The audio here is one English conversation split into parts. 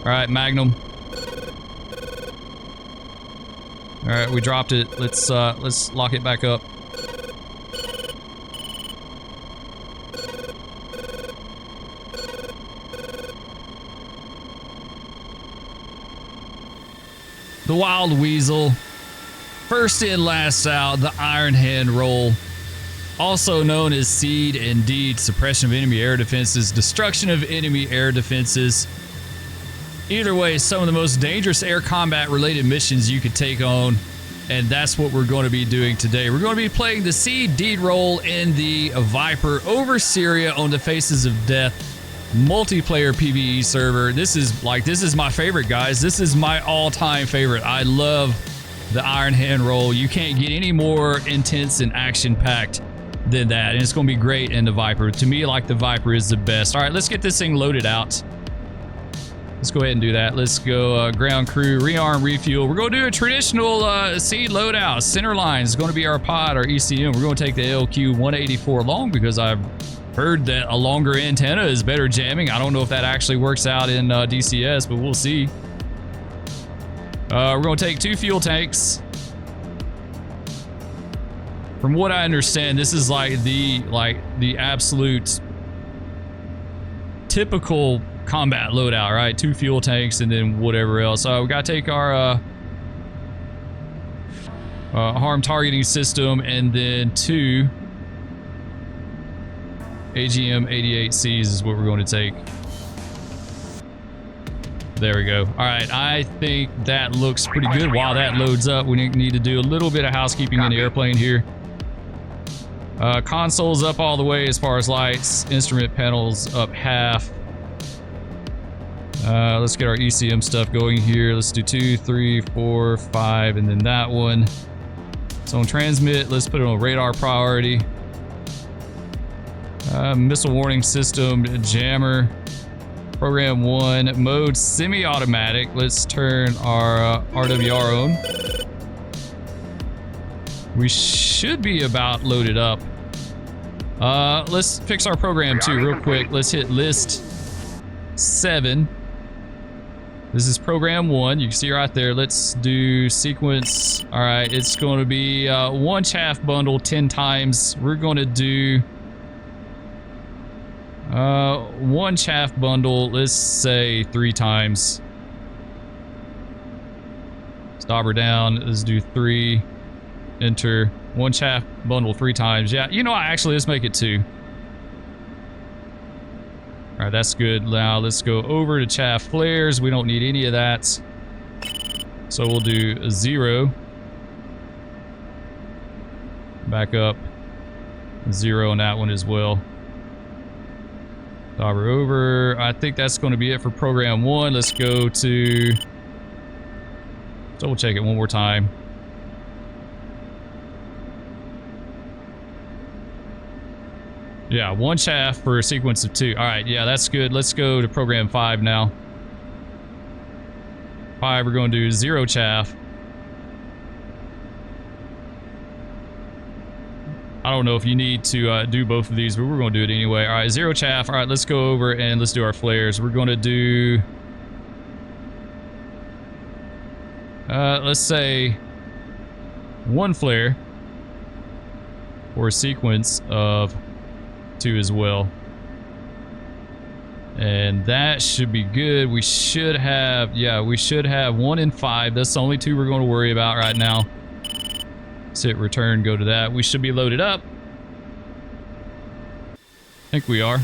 All right, Magnum. All right, we dropped it. Let's lock it back up. The Wild Weasel. First in, last out, the Iron Hand roll. Also known as Seed and Deed, suppression of enemy air defenses, destruction of enemy air defenses. Either way, some of the most dangerous air combat related missions you could take on, and that's what we're going to be doing today. We're going to be playing the Seed Deed role in the Viper over Syria on the Faces of Death multiplayer PVE server. This is my favorite, guys. This is my all-time favorite. I love the Iron Hand role. You can't get any more intense and action-packed than that, and it's going to be great in the Viper. To me, like, the Viper is the best. All right, let's get this thing loaded out. Let's go ahead and do that. Let's go ground crew, rearm, refuel. We're going to do a traditional Seed loadout. Center line is going to be our pod, our ECM. We're going to take the LQ 184 long because I've heard that a longer antenna is better jamming. I don't know if that actually works out in DCS, but we'll see. We're going to take 2 fuel tanks. From what I understand, this is like the absolute typical combat loadout, right? 2 fuel tanks and then whatever else. We gotta take our harm targeting system and then 2 AGM-88Cs is what we're going to take. There we go. All right, I think that looks pretty good. While that loads up, we need to do a little bit of housekeeping in the airplane here. Consoles up all the way as far as lights. Instrument panels up half. Let's get our ECM stuff going here. Let's do 2, 3, 4, 5, and then that one. So on transmit, let's put it on radar priority. Missile warning system, jammer. Program 1, mode semi-automatic. Let's turn our RWR on. We should be about loaded up. Let's fix our program 2 real quick. Let's hit list 7. This is program 1. You can see right there. Let's do sequence. All right, it's going to be 1 chaff bundle 10 times. We're going to do 1 chaff bundle, let's say 3 times. Stop her down. Let's do 3. Enter. 1 chaff bundle 3 times. Yeah, you know what? Actually, let's make it 2. All right, that's good. Now let's go over to chaff flares. We don't need any of that. So we'll do 0. Back up. 0 on that one as well. Dauber over. I think that's going to be it for program 1. Let's go to... double check it one more time. Yeah, 1 chaff for a sequence of 2. All right, yeah, that's good. Let's go to program 5 now. 5, we're going to do 0 chaff. I don't know if you need to do both of these, but we're going to do it anyway. All right, 0 chaff. All right, let's go over and let's do our flares. We're going to do... let's say 1 flare for a sequence of 2 as well. And that should be good. We should have... yeah, we should have 1 and 5. That's the only 2 we're going to worry about right now. Let's hit return, go to that. We should be loaded up. I think we are.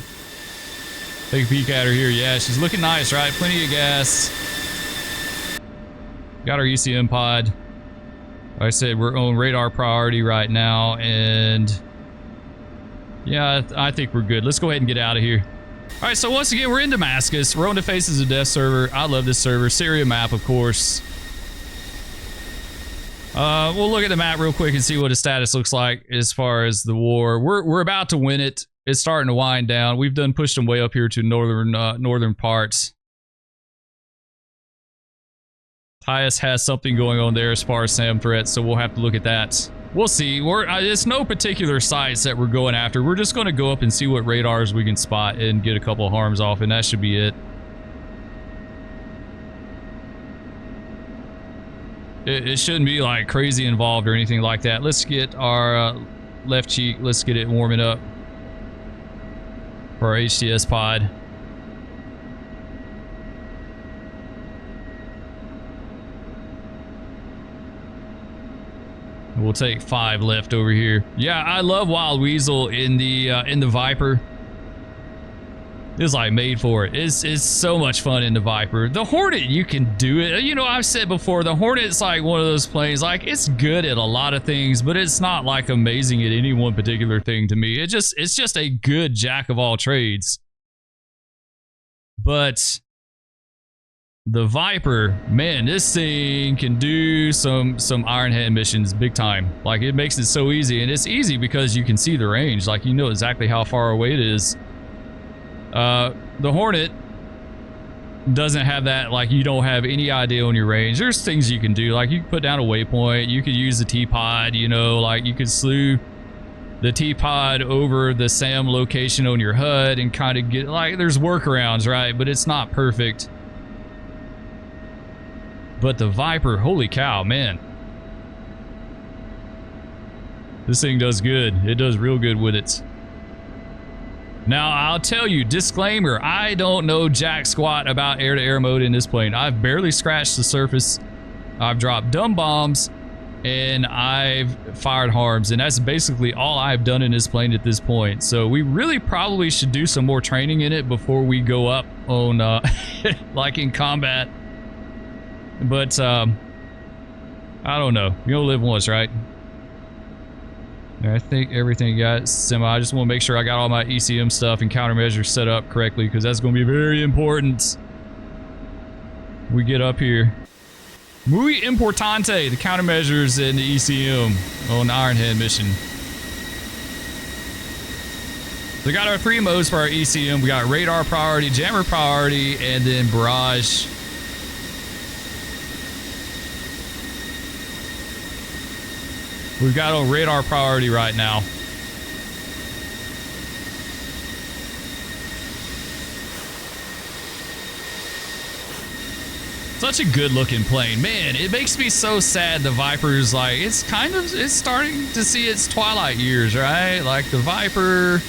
Take a peek at her here. Yeah, she's looking nice, right? Plenty of gas. Got our ECM pod. Like I said, we're on radar priority right now, and yeah, I think we're good. Let's go ahead and get out of here. All right, so once again, we're in Damascus. We're on the Faces of Death server. I love this server. Syria map, of course. We'll look at the map real quick and see what the status looks like as far as the war. We're about to win it. It's starting to wind down. We've done pushed them way up here to northern parts. Tyus has something going on there as far as SAM threats, so we'll have to look at that. We'll see. It's no particular sites that we're going after. We're just going to go up and see what radars we can spot and get a couple of harms off, and that should be it. It shouldn't be like crazy involved or anything like that. Let's get our left cheek. Let's get it warming up for our HTS pod. We'll take 5 left over here. Yeah, I love Wild Weasel in the Viper. It's like made for it. It's so much fun in the Viper. The Hornet, you can do it. You know, I've said before, the Hornet's like one of those planes. Like, it's good at a lot of things, but it's not like amazing at any one particular thing to me. It's just a good jack of all trades. But the Viper, man, this thing can do some Iron Hand missions big time. Like, it makes it so easy, and it's easy because you can see the range. Like, you know exactly how far away it is. The Hornet doesn't have that. Like, you don't have any idea on your range. There's things you can do. Like, you can put down a waypoint. You could use the T-pod, you know, like you could slew the T-pod over the SAM location on your HUD and kind of get, like, there's workarounds, right? But it's not perfect. But the Viper, holy cow, man. This thing does good. It does real good with it. Now, I'll tell you, disclaimer, I don't know jack squat about air-to-air mode in this plane. I've barely scratched the surface. I've dropped dumb bombs, and I've fired harms, and that's basically all I've done in this plane at this point. So we really probably should do some more training in it before we go up on, like in combat. But, I don't know. You only live once, right? I think everything got semi. I just want to make sure I got all my ECM stuff and countermeasures set up correctly, because that's going to be very important. We get up here. Muy importante, the countermeasures and the ECM on the Iron Hand mission. We got our 3 modes for our ECM. We got radar priority, jammer priority, and then barrage. We've got on radar priority right now. Such a good looking plane. Man, it makes me so sad the Viper's like, it's starting to see its twilight years, right? Like the Viper,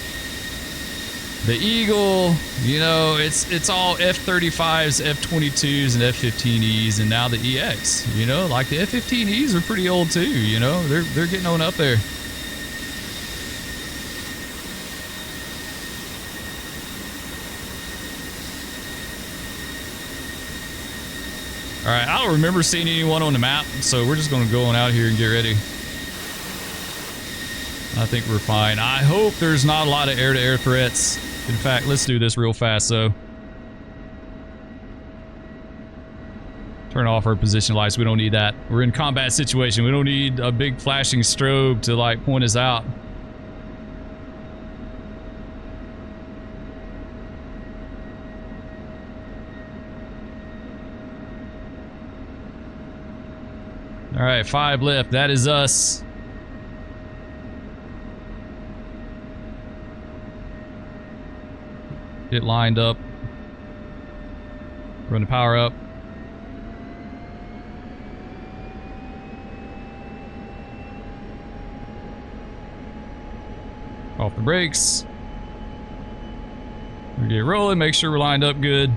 the Eagle, you know, it's all F-35s, F-22s, and F-15Es, and now the EX, you know, like the F-15Es are pretty old too, you know, they're getting on up there. All right, I don't remember seeing anyone on the map, so we're just going to go on out here and get ready. I think we're fine. I hope there's not a lot of air-to-air threats. In fact, let's do this real fast, though. Turn off our position lights. We don't need that. We're in combat situation. We don't need a big flashing strobe to, like, point us out. All right, 5 left. That is us. Get lined up. Run the power up. Off the brakes. We get rolling. Make sure we're lined up good.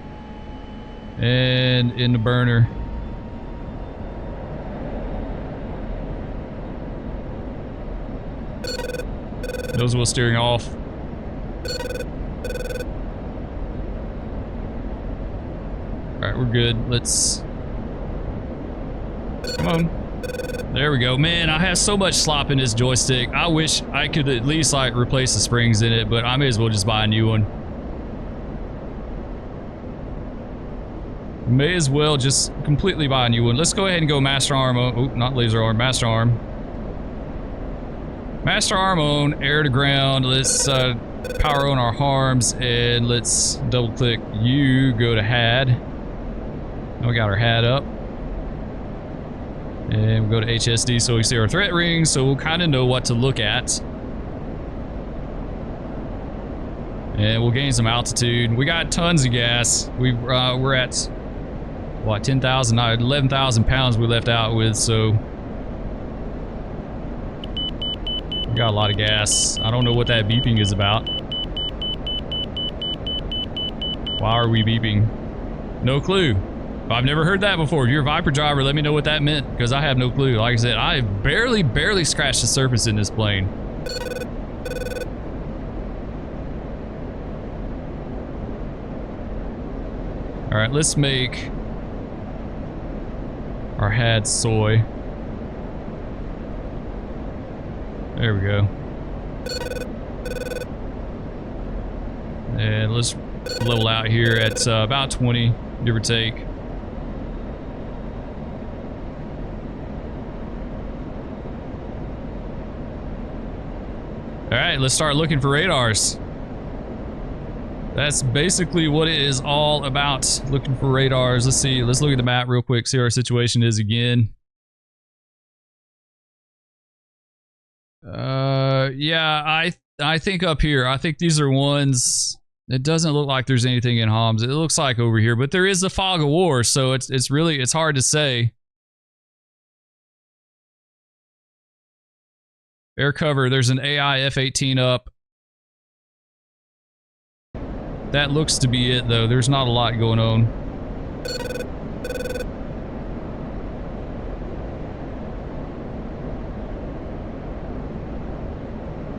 And in the burner. Nose wheel steering off. Alright, we're good. Let's... Come on. There we go. Man, I have so much slop in this joystick. I wish I could at least, like, replace the springs in it, but I may as well just buy a new one. May as well just completely buy a new one. Let's go ahead and go master arm. Oh, not laser arm, master arm. Master arm on, air to ground. Let's power on our harms, and let's double click U, go to HAD. Now we got our HAD up. And we'll go to HSD so we see our threat rings, so we'll kind of know what to look at. And we'll gain some altitude. We got tons of gas. We're at what, 10,000, 11,000 pounds we left out with, so we got a lot of gas. I don't know what that beeping is about. Why are we beeping? No clue. I've never heard that before. If you're a Viper driver, let me know what that meant, because I have no clue. Like I said, I barely scratched the surface in this plane. All right, let's make our had soy. There we go. And let's level out here at about 20, give or take. All right, let's start looking for radars. That's basically what it is all about, looking for radars. Let's see, let's look at the map real quick, see what our situation is again. Yeah, I think up here, I think these are ones. It doesn't look like there's anything in Homs. It looks like over here, but there is a fog of war, so it's really hard to say. Air cover, there's an AI F-18 up. That looks to be it, though. There's not a lot going on.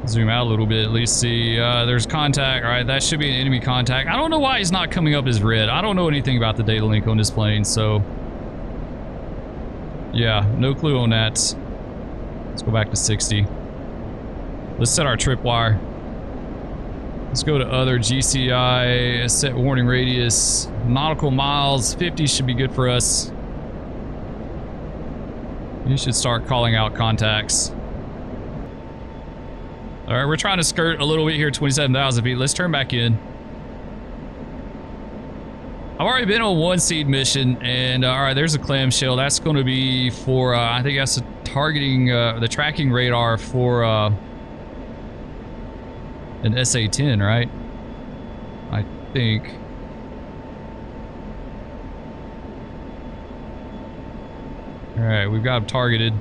Zoom out a little bit, at least see. There's contact. All right, that should be an enemy contact. I don't know why he's not coming up as red. I don't know anything about the data link on this plane, so yeah, no clue on that. Let's go back to 60. Let's set our tripwire. Let's go to other GCI, set warning radius, nautical miles, 50 should be good for us. You should start calling out contacts. All right, we're trying to skirt a little bit here, 27,000 feet. Let's turn back in. I've already been on one seed mission, and all right, there's a clamshell. That's going to be for, I think that's targeting the tracking radar for an SA-10, right? I think. All right, we've got them targeted.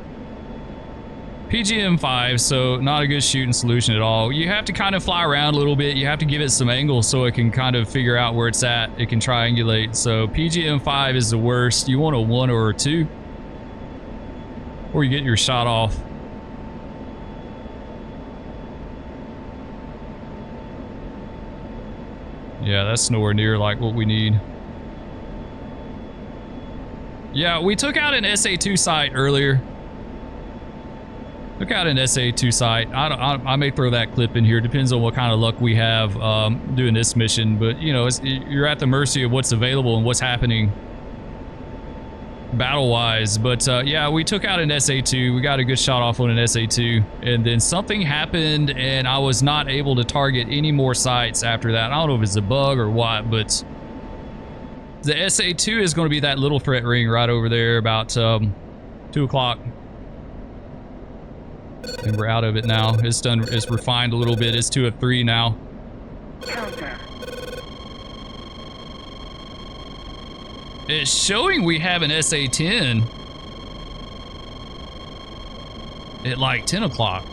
PGM-5, so not a good shooting solution at all. You have to kind of fly around a little bit. You have to give it some angle so it can kind of figure out where it's at. It can triangulate. So PGM-5 is the worst. You want a 1 or a 2, or you get your shot off. Yeah, that's nowhere near like what we need. Yeah, we took out an SA-2 site earlier. Took out an SA-2 site. I may throw that clip in here. Depends on what kind of luck we have doing this mission. But, you know, you're at the mercy of what's available and what's happening battle-wise. But, yeah, we took out an SA-2. We got a good shot off on an SA-2. And then something happened, and I was not able to target any more sites after that. I don't know if it's a bug or what, but the SA-2 is going to be that little threat ring right over there about 2 o'clock. And we're out of it now. It's done. It's refined a little bit. It's 2 of 3 now. Counter. It's showing we have an SA-10 at like 10 o'clock.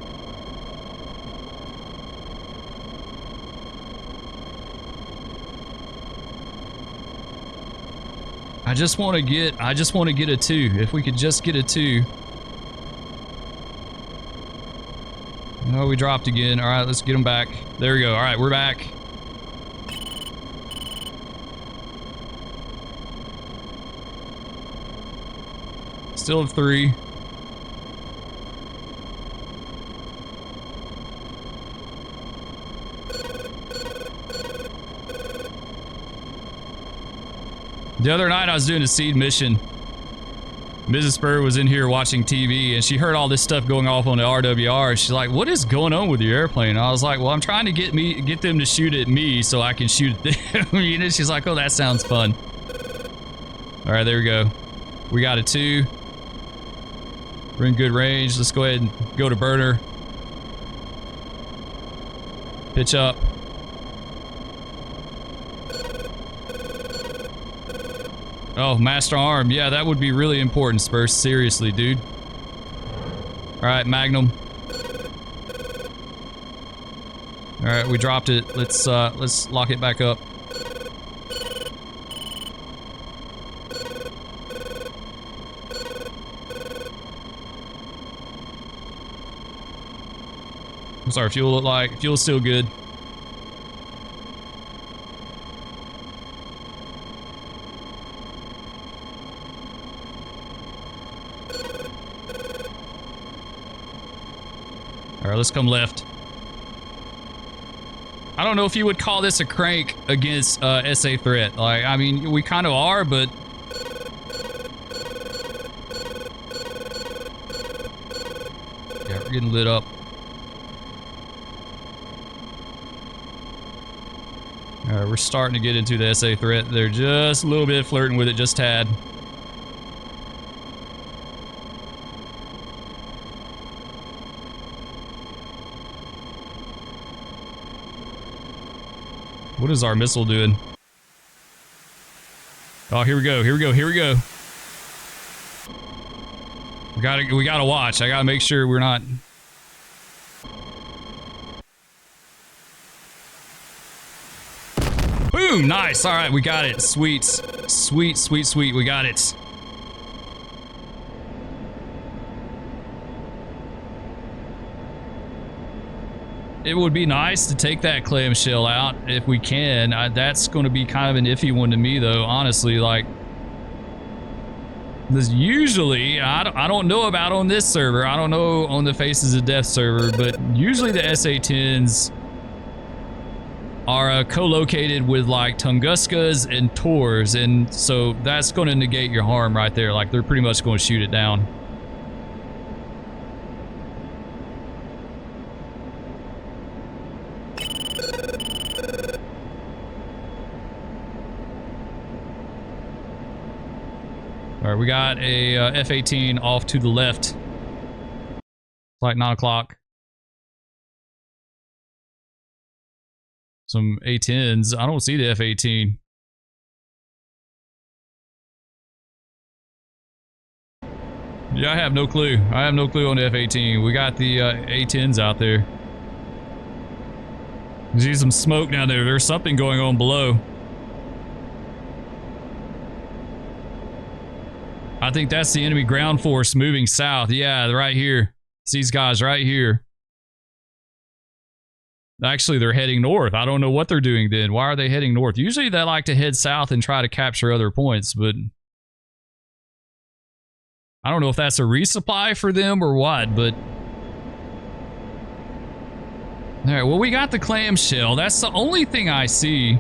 I just want to get a 2. If we could just get a 2. No, we dropped again. All right, let's get them back. There we go. All right, we're back. Still have 3. The other night I was doing a seed mission. Mrs. Spur was in here watching TV, and she heard all this stuff going off on the RWR. She's like, "What is going on with your airplane?" And I was like, "Well, I'm trying to get them to shoot at me so I can shoot at them." You know, she's like, "Oh, that sounds fun." All right, there we go. We got a 2. We're in good range. Let's go ahead and go to burner. Pitch up. Oh, master arm. Yeah, that would be really important, Spurs. Seriously, dude. All right, Magnum. All right, we dropped it. Let's lock it back up. What's our fuel look like? Fuel's still good. All right, let's come left. I don't know if you would call this a crank against SA threat. Like, I mean, we kind of are, but... Yeah, we're getting lit up. Alright, we're starting to get into the SA threat. They're just a little bit flirting with it, just tad. What is our missile doing? Oh, here we go, here we go, here we go. We gotta watch. I gotta make sure we're not... Boom! Nice! Alright, we got it. Sweet. Sweet, sweet, sweet. We got it. It would be nice to take that clamshell out if we can. That's going to be kind of an iffy one to me, though, honestly. Like, this usually, I don't know about on this server. I don't know on the Faces of Death server, but usually the SA-10s are co-located with like Tunguskas and Tors, and so that's going to negate your harm right there. Like, they're pretty much going to shoot it down. All right, we got a F-18 off to the left. It's like 9 o'clock. Some A-10s. I don't see the F-18. Yeah, I have no clue. I have no clue on the F-18. We got the A-10s out there. I see some smoke down there. There's something going on below. I think that's the enemy ground force moving south. Yeah, right here. It's these guys right here. Actually, they're heading north. I don't know what they're doing then. Why are they heading north? Usually they like to head south and try to capture other points, but I don't know if that's a resupply for them or what, but... Alright, well, we got the clamshell. That's the only thing I see.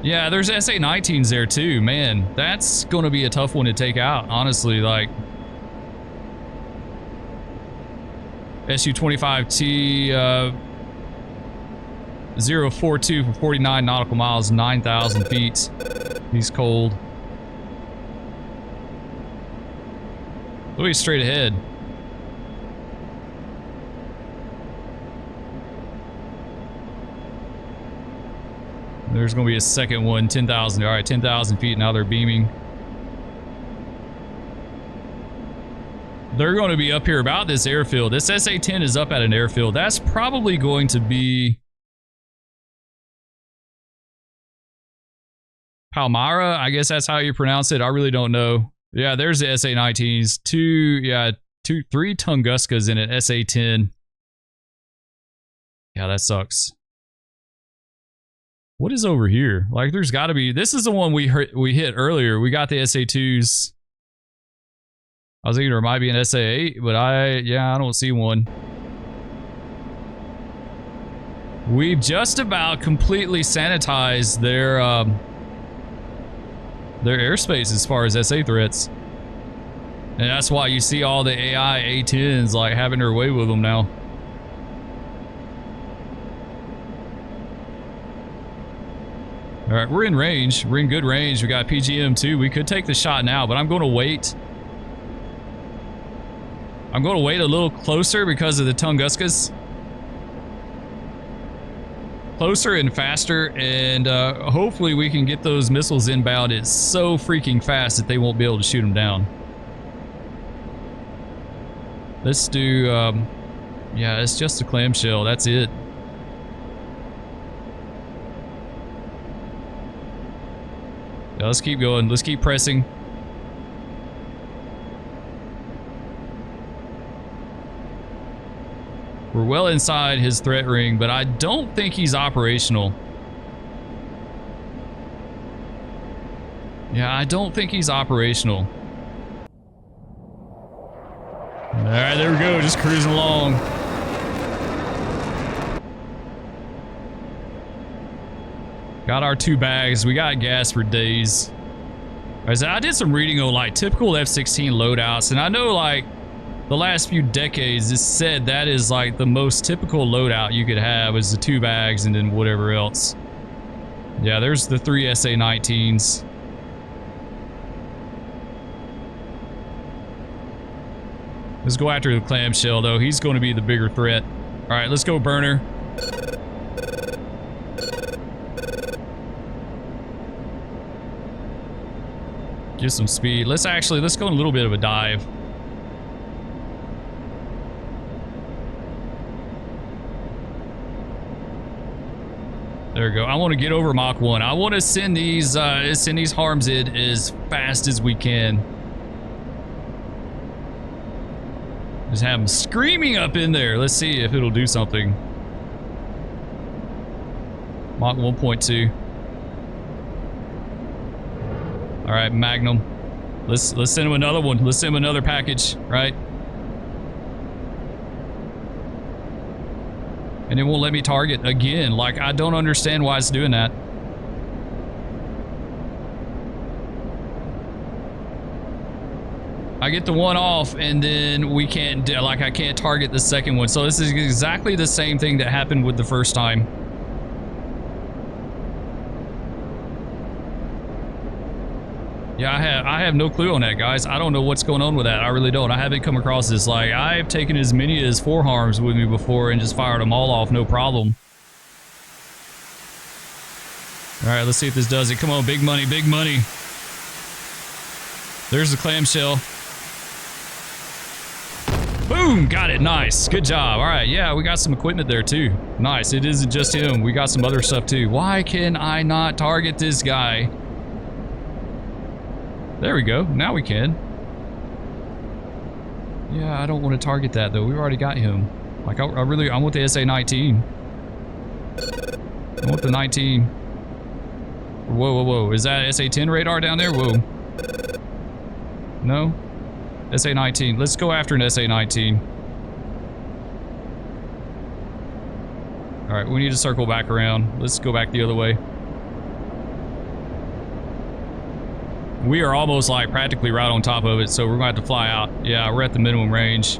Yeah, there's SA-19s there too. Man, that's going to be a tough one to take out, honestly. Like, Su-25T 042 for 49 nautical miles, 9,000 feet. He's cold. Look, he's straight ahead. There's going to be a second one, 10,000. All right, 10,000 feet. Now they're beaming. They're going to be up here about this airfield. This SA-10 is up at an airfield. That's probably going to be Palmyra. I guess that's how you pronounce it. I really don't know. Yeah, there's the SA-19s. Three Tunguskas in an SA-10. Yeah, that sucks. What is over here? Like, there's got to be... This is the one we hit earlier. We got the SA-2s. I was thinking there might be an SA-8, but I don't see one. We've just about completely sanitized their airspace as far as SA threats. And that's why you see all the AI A-10s like having their way with them now. All right, we're in range. We're in good range. We got PGM too. We could take the shot now, but I'm going to wait. I'm going to wait a little closer because of the Tunguskas. closer and faster, and hopefully we can get those missiles inbound. It's so freaking fast that they won't be able to shoot them down. Let's do, yeah, it's just a clamshell. That's it. Yeah, let's keep going. Let's keep pressing. We're well inside his threat ring, but I don't think he's operational. Yeah, I don't think he's operational. Alright, there we go, just cruising along. Got our 2 bags, we got gas for days. I did some reading on like typical F-16 loadouts, and I know like the last few decades it's said that is like the most typical loadout you could have is the 2 bags and then whatever else. Yeah, there's the 3 SA-19s. Let's go after the clamshell though. He's going to be the bigger threat. Alright, let's go, burner. Get some speed. Let's go on a little bit of a dive. There we go. I want to get over Mach 1. I want to send these harms in as fast as we can. Just have them screaming up in there. Let's see if it'll do something. Mach 1.2. All right, Magnum. Let's send him another one. Let's send him another package, right? And it won't let me target again. Like, I don't understand why it's doing that. I get the one off and then we can't, like, I can't target the second one. So this is exactly the same thing that happened with the first time. Yeah, I have no clue on that, guys. I don't know what's going on with that. I really don't. I haven't come across this. Like, I've taken as many as 4 harms with me before and just fired them all off, no problem. All right, let's see if this does it. Come on, big money, big money. There's the clamshell. Boom, got it, nice, good job. All right, yeah, we got some equipment there too. Nice, it isn't just him. We got some other stuff too. Why can I not target this guy? There we go, now we can. Yeah, I don't want to target that though. We've already got him. Like, I want the SA-19. I want the 19. Whoa, whoa, whoa. Is that SA-10 radar down there? Whoa. No? SA-19. Let's go after an SA-19. Alright, we need to circle back around. Let's go back the other way. We are almost like practically right on top of it, so we're going to have to fly out. Yeah, we're at the minimum range.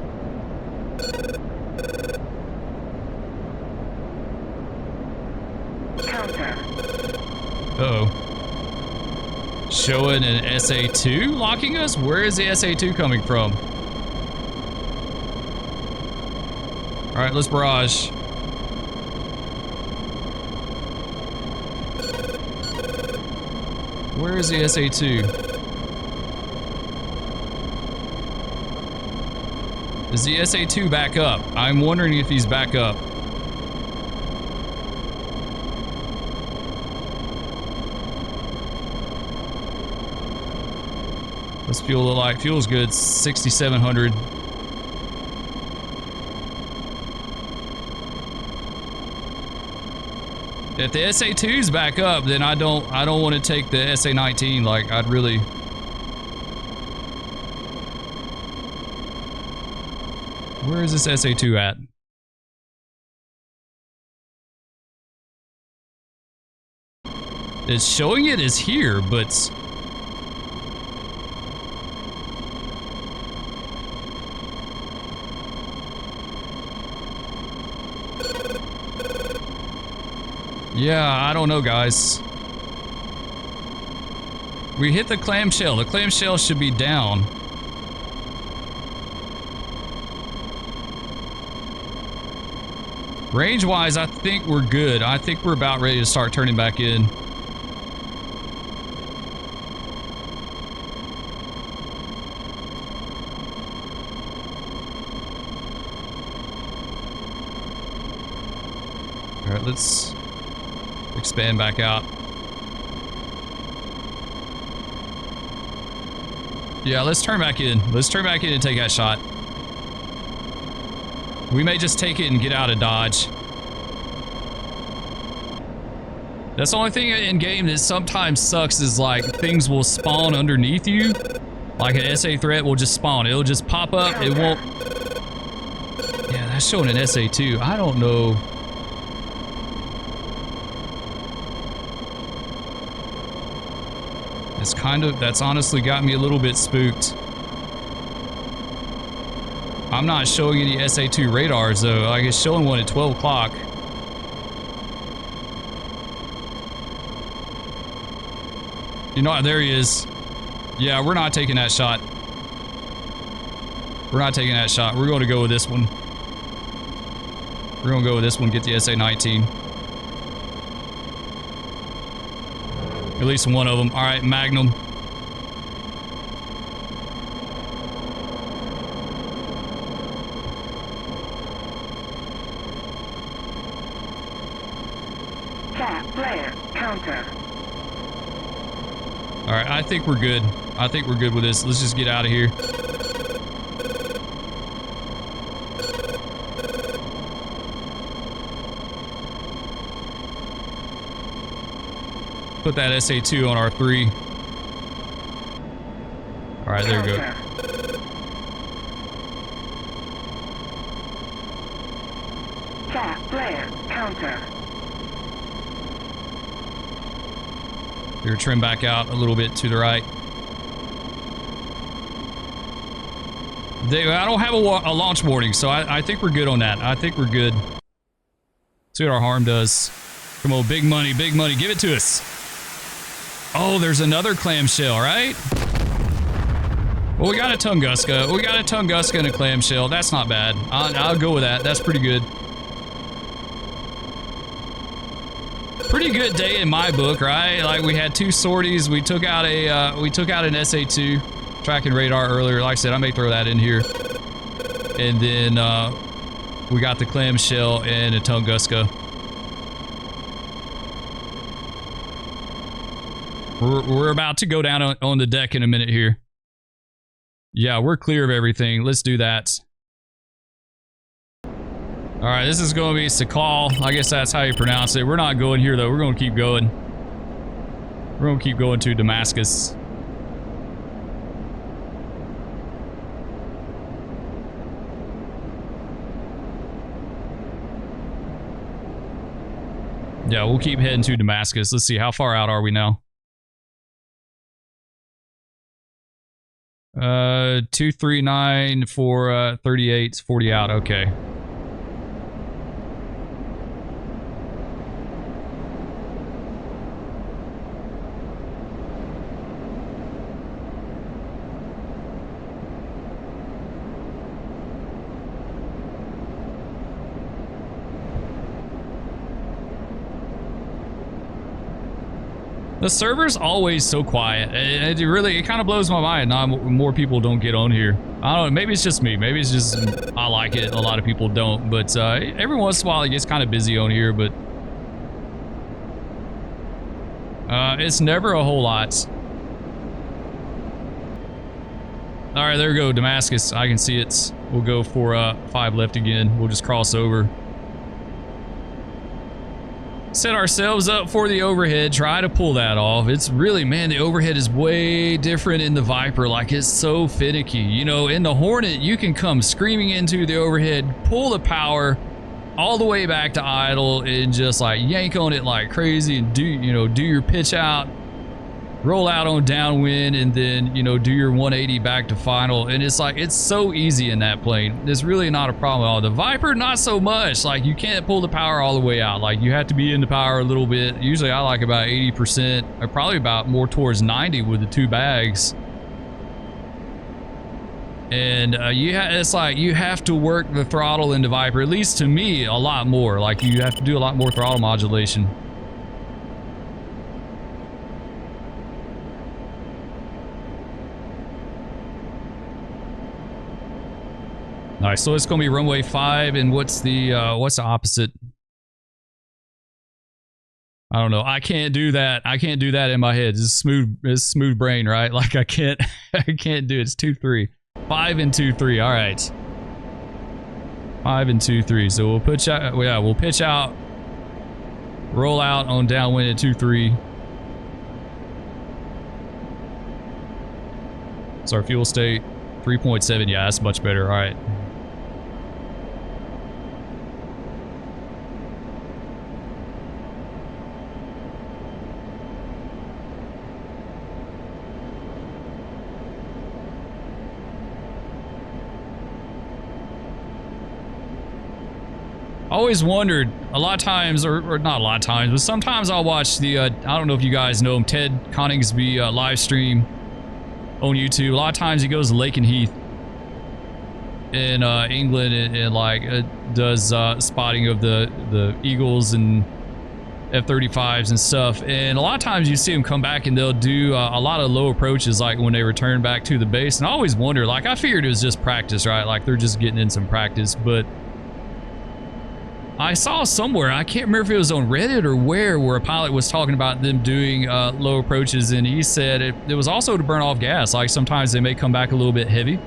Uh-oh. Showing an SA-2 locking us? Where is the SA-2 coming from? Alright, let's barrage. Where is the SA-2? Is the SA-2 back up? I'm wondering if he's back up. Let's fuel the light. Fuel's good. 6,700. If the SA-2's back up, then I don't want to take the SA-19. Like, I'd really. Where is this SA-2 at? It's showing it as here, but. Yeah, I don't know, guys. We hit the clamshell. The clamshell should be down. Range-wise, I think we're good. I think we're about ready to start turning back in. All right, let's expand back out. Yeah, let's turn back in. Let's turn back in and take that shot. We may just take it and get out of Dodge. That's the only thing in game that sometimes sucks is like things will spawn underneath you. Like an SA threat will just spawn. It'll just pop up. It won't. Yeah, that's showing an SA too. I don't know. It's kind of, that's honestly got me a little bit spooked. I'm not showing any SA2 radars though. Like it's showing one at 12 o'clock. You know what? There he is. Yeah, we're not taking that shot. We're not taking that shot. We're going to go with this one. We're going to go with this one, get the SA-19. At least one of them. All right, Magnum. Player counter. All right, I think we're good. I think we're good with this. Let's just get out of here. Put that SA2 on R3. All right, there you go. Player counter. You're trim back out a little bit to the right. I don't have a launch warning, so I think we're good on that. I think we're good. See what our harm does. Come on, big money, big money. Give it to us. Oh, there's another clamshell, right? Well, we got a Tunguska. We got a Tunguska and a clamshell. That's not bad. I'll go with that. That's pretty good. Pretty good day in my book, right? Like we had 2 sorties. We took out an SA2 tracking radar earlier. Like I said, I may throw that in here. And then we got the clamshell and a Tunguska. We're about to go down on the deck in a minute here. Yeah, we're clear of everything. Let's do that. All right, this is going to be Sakal. I guess that's how you pronounce it. We're not going here, though. We're going to keep going. We're going to keep going to Damascus. Yeah, we'll keep heading to Damascus. Let's see, how far out are we now? 239 for 38, 40 out. Okay. The server's always so quiet. It kind of blows my mind. Now more people don't get on here. I don't know. Maybe it's just me. Maybe it's just I like it. A lot of people don't. But every once in a while it gets kind of busy on here. But it's never a whole lot. All right, there we go. Damascus. I can see it. We'll go for 5 left again. We'll just cross over. Set ourselves up for the overhead, try to pull that off. It's really, man, the overhead is way different in the Viper. Like, it's so finicky. You know, in the Hornet, you can come screaming into the overhead, pull the power all the way back to idle, and just like yank on it like crazy and do your pitch out, roll out on downwind, and then, you know, do your 180 back to final. And it's like, it's so easy in that plane. It's really not a problem at all. The Viper, not so much. Like, you can't pull the power all the way out. Like, you have to be in the power a little bit. Usually I like about 80%, or probably about more towards 90 with the 2 bags. And it's like you have to work the throttle into Viper, at least to me, a lot more. Like you have to do a lot more throttle modulation. Nice. So it's gonna be runway 5, and what's the opposite? I don't know. I can't do that. I can't do that in my head. It's smooth brain, right? Like I can't I can't do it. It's 2-3. 5 and 2-3. All right. 5 and 2-3. So we'll pitch out. Yeah, we'll pitch out. Roll out on downwind at 2-3. So our fuel state 3.7. Yeah, that's much better. All right. I always wondered, a lot of times, or not a lot of times, but sometimes I'll watch the, I don't know if you guys know him, Ted Coningsby live stream on YouTube. A lot of times he goes to Lake and Heath in England and like does spotting of the Eagles and F-35s and stuff. And a lot of times you see them come back and they'll do a lot of low approaches like when they return back to the base. And I always wonder, like I figured it was just practice, right? Like they're just getting in some practice, but I saw somewhere, I can't remember if it was on Reddit or where a pilot was talking about them doing low approaches, and he said it was also to burn off gas. Like sometimes they may come back a little bit heavy,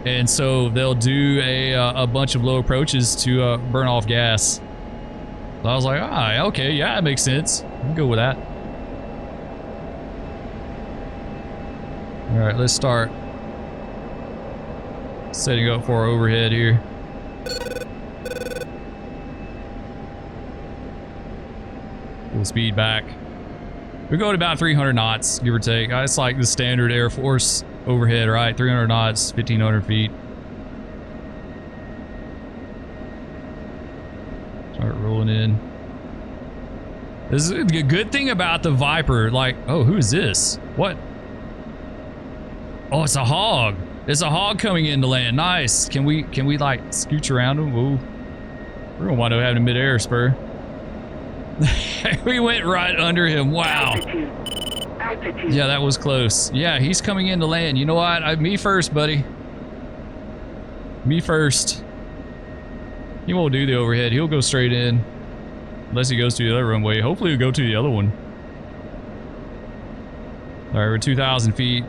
and so they'll do a bunch of low approaches to burn off gas. So I was like, ah, okay, yeah, that makes sense. I'll go with that. All right, let's start setting up for our overhead here. Full speed back. We go to about 300 knots, give or take. It's like the standard Air Force overhead, right? 300 knots, 1,500 feet. Start rolling in. This is a good thing about the Viper. Like, oh, who is this? What? Oh, it's a hog. It's a hog coming in to land. Nice. Can we like scooch around him? Ooh. We're gonna wind up having a mid-air spur. We went right under him. Wow. Altitude. Yeah, that was close. Yeah, he's coming in to land. You know what? Me first, buddy. Me first. He won't do the overhead. He'll go straight in. Unless he goes to the other runway. Hopefully he'll go to the other one. All right, we're 2,000 feet.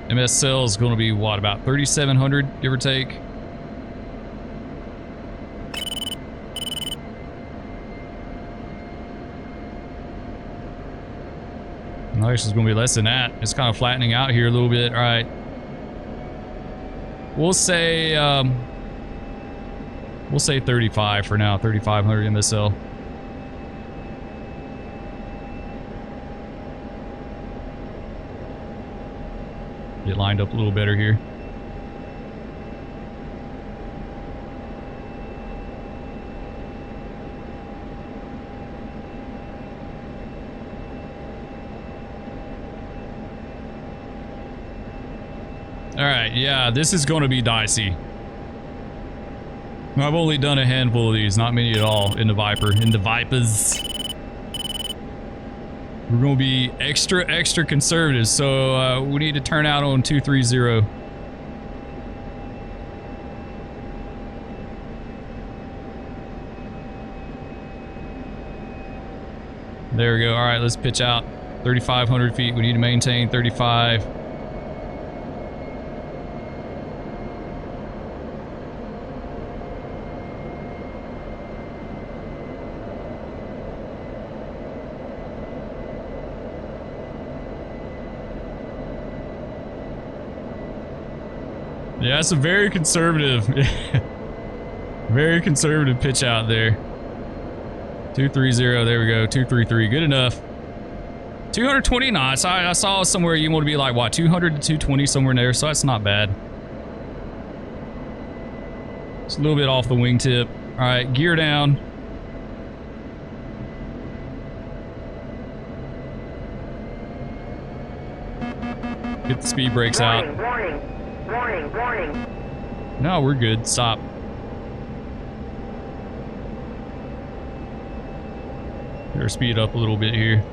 MSL is going to be, what, about 3,700, give or take? No, this is going to be less than that. It's kind of flattening out here a little bit. All right. We'll say 35 for now, 3,500 MSL. Get lined up a little better here. All right, yeah, this is going to be dicey. I've only done a handful of these, not many at all in the Viper, in the Vipers. We're going to be extra conservative, so we need to turn out on 230. There we go. All right, let's pitch out 3,500 feet. We need to maintain 35. Yeah, it's a very conservative, very conservative pitch out there. 230, there we go, 233, good enough. 220 knots, I saw somewhere you want to be like, what, 200 to 220, somewhere in there, so that's not bad. It's a little bit off the wingtip. All right, gear down. Get the speed brakes out. Warning, warning, warning, warning. No, we're good. Stop. Better speed up a little bit here.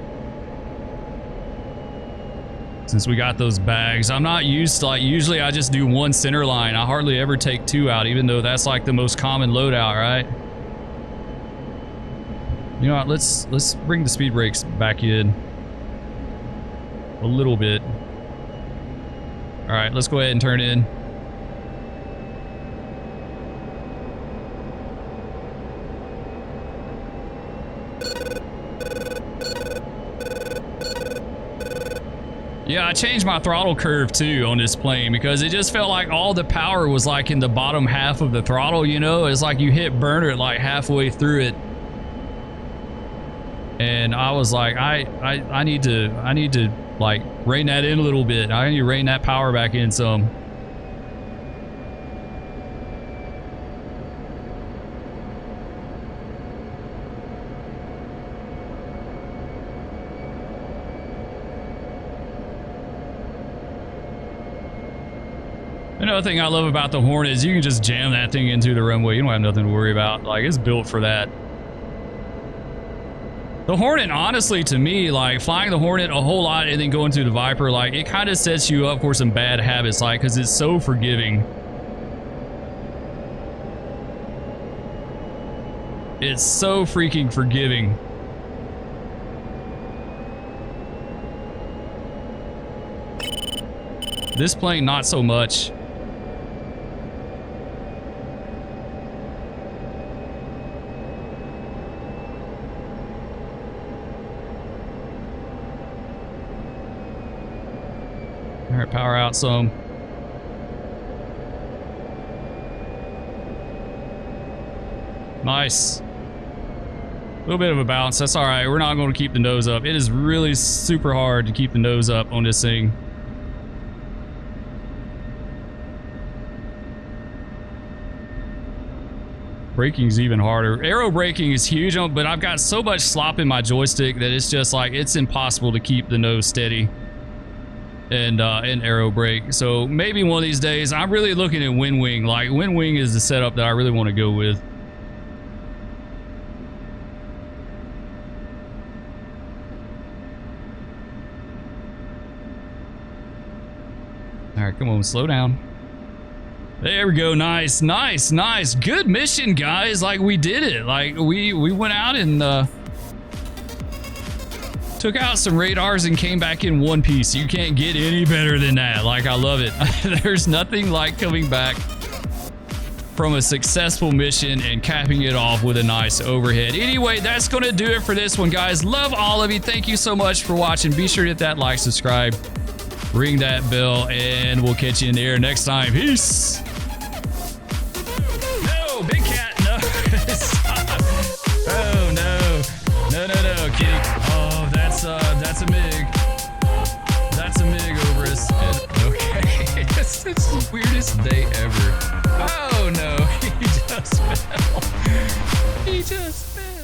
Since we got those bags, I'm not used to, like, usually I just do one center line. I hardly ever take two out, even though that's like the most common loadout, right? You know what, let's bring the speed brakes back in a little bit. All right, let's go ahead and turn in. Yeah, I changed my throttle curve too on this plane because it just felt like all the power was like in the bottom half of the throttle, you know? It's like you hit burner like halfway through it. And I was like, I need to like rein that in a little bit. I need to rein that power back in some. Another thing I love about the Hornet is you can just jam that thing into the runway. You don't have nothing to worry about. Like, it's built for that. The Hornet, honestly, to me, like, flying the Hornet a whole lot and then going through the Viper, like, it kind of sets you up for some bad habits, like, because it's so forgiving. It's so freaking forgiving. This plane, not so much. All right, power out some. Nice. A little bit of a bounce. That's all right. We're not going to keep the nose up. It is really super hard to keep the nose up on this thing. Braking's even harder. Aero braking is huge, but I've got so much slop in my joystick that it's just like, it's impossible to keep the nose steady and aero brake. So maybe one of these days, I'm really looking at wind wing. Like, wind wing is the setup that I really want to go with. All right, come on, slow down. There we go. Nice, nice, nice. Good mission, guys. Like, we did it. Like, we went out and took out some radars and came back in one piece. You can't get any better than that. Like, I love it. There's nothing like coming back from a successful mission and capping it off with a nice overhead. Anyway, that's going to do it for this one, guys. Love all of you. Thank you so much for watching. Be sure to hit that like, subscribe, ring that bell, and we'll catch you in the air next time. Peace. No, big cat, no. Oh, no. No, kitty. Oh, that's a MiG. That's a MiG over us. Okay. It's the weirdest day ever. Oh, no. He just fell. He just fell.